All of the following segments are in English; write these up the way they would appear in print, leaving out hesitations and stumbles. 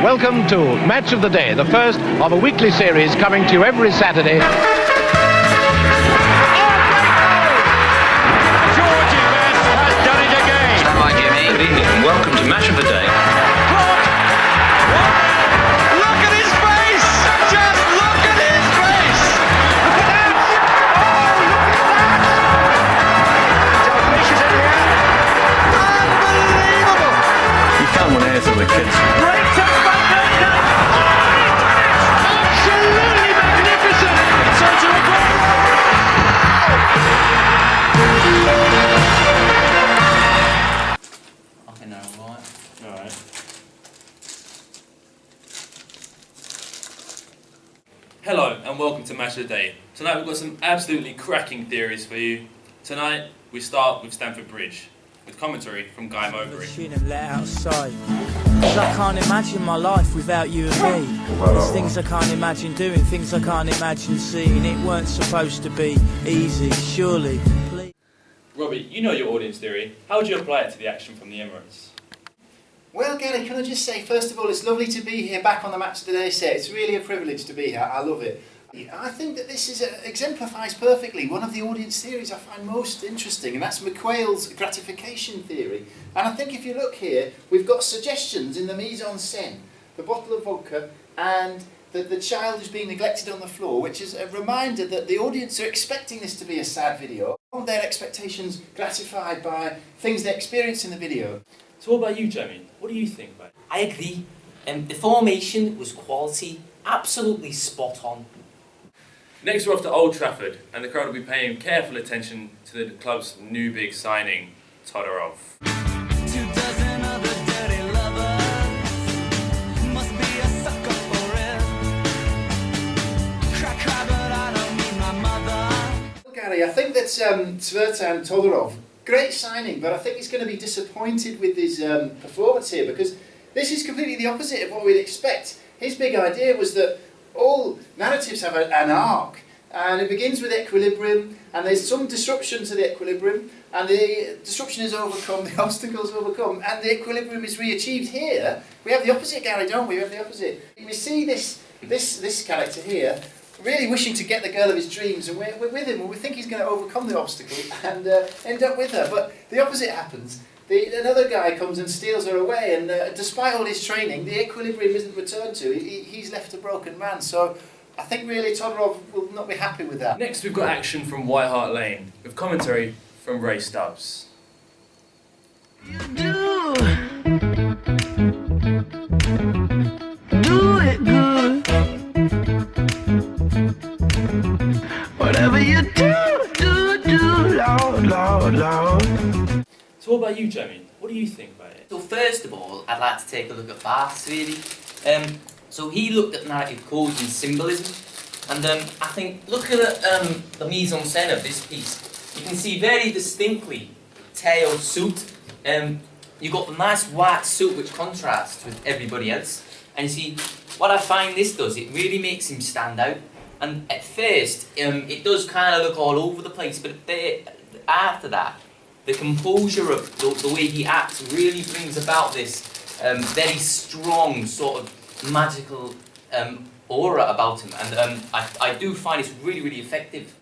Welcome to Match of the Day, the first of a weekly series coming to you every Saturday. Georgie Best has done it again. Stand by, Jimmy. Good evening and welcome to Match of the Day. Look at his face! Just look at his face! Look at that! Oh, look at that! Unbelievable! You found one here for the kids. Great to absolutely magnificent! Sergio Aguero! Okay, no, right. Alright. Hello and welcome to Match of the Day. Tonight we've got some absolutely cracking theories for you. Tonight we start with Stamford Bridge, with commentary from Guy Mowbray. Shoot and let outside. 'Cause I can't imagine my life without you and me. There's things I can't imagine doing, things I can't imagine seeing. It weren't supposed to be easy, surely. Please. Robbie, you know your audience theory. How would you apply it to the action from the Emirates? Well, Gary, can I just say, first of all, it's lovely to be here back on the Match of the Day set. It's really a privilege to be here. I love it. I think that this exemplifies perfectly one of the audience theories I find most interesting, and that's McQuail's gratification theory. And I think if you look here, we've got suggestions in the mise en scène, the bottle of vodka and the child who's being neglected on the floor, which is a reminder that the audience are expecting this to be a sad video. Are their expectations gratified by things they experience in the video? So what about you, Jamie? What do you think about it? I agree. The formation was quality, absolutely spot on. Next we're off to Old Trafford, and the crowd will be paying careful attention to the club's new big signing, Todorov. Gary, I think that Zlatan Todorov, great signing, but I think he's going to be disappointed with his performance here, because this is completely the opposite of what we'd expect. His big idea was that all narratives have an arc, and it begins with equilibrium, and there's some disruption to the equilibrium, and the disruption is overcome, the obstacle is overcome, and the equilibrium is re-achieved. Here, we have the opposite, Gary, don't we? We have the opposite. We see this character here, really wishing to get the girl of his dreams, and we're with him, and we think he's going to overcome the obstacle and end up with her, but the opposite happens. Another guy comes and steals her away, and despite all his training, the equilibrium isn't returned to. He's left a broken man, so I think really Todorov will not be happy with that. Next we've got action from White Hart Lane, with commentary from Ray Stubbs. Do it good. Whatever you do, Lord. So what about you, Jamie? What do you think about it? So first of all, I'd like to take a look at Baths, really. So he looked at narrative codes and symbolism, and I think, look at the mise en scène of this piece. You can see very distinctly Teo's suit. You've got the nice white suit which contrasts with everybody else. And you see, what I find this does, it really makes him stand out. And at first, it does kind of look all over the place, but after that, the composure of the way he acts really brings about this very strong sort of magical aura about him, and I do find it's really, really effective.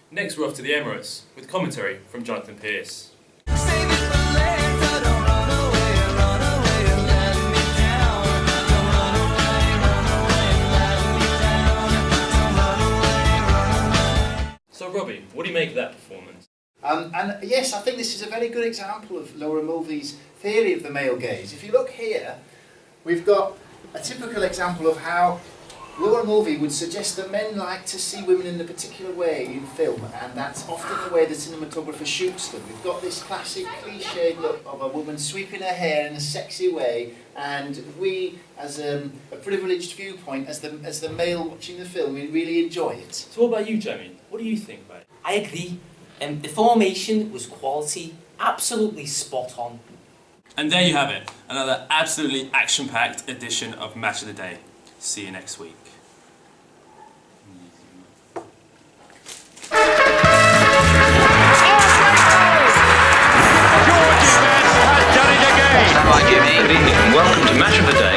Next we're off to the Emirates, with commentary from Jonathan Pearce. So Robbie, what do you make of that performance? And yes, I think this is a very good example of Laura Mulvey's theory of the male gaze. If you look here, we've got a typical example of how Laura Mulvey would suggest that men like to see women in a particular way in film, and that's often the way the cinematographer shoots them. We've got this classic cliched look of a woman sweeping her hair in a sexy way, and we, as a privileged viewpoint, as the male watching the film, we really enjoy it. So what about you, Jamie? What do you think about it? I agree. The formation was quality, absolutely spot on. And there you have it, another absolutely action-packed edition of Match of the Day. See you next week. Georgie Best has done it again. Stand by, Good evening and welcome to Match of the Day.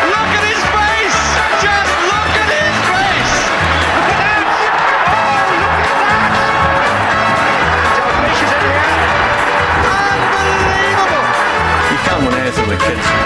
Look at his face! Just look at his face! Look at that! Oh, look at that! Unbelievable! You can't win anything with kids.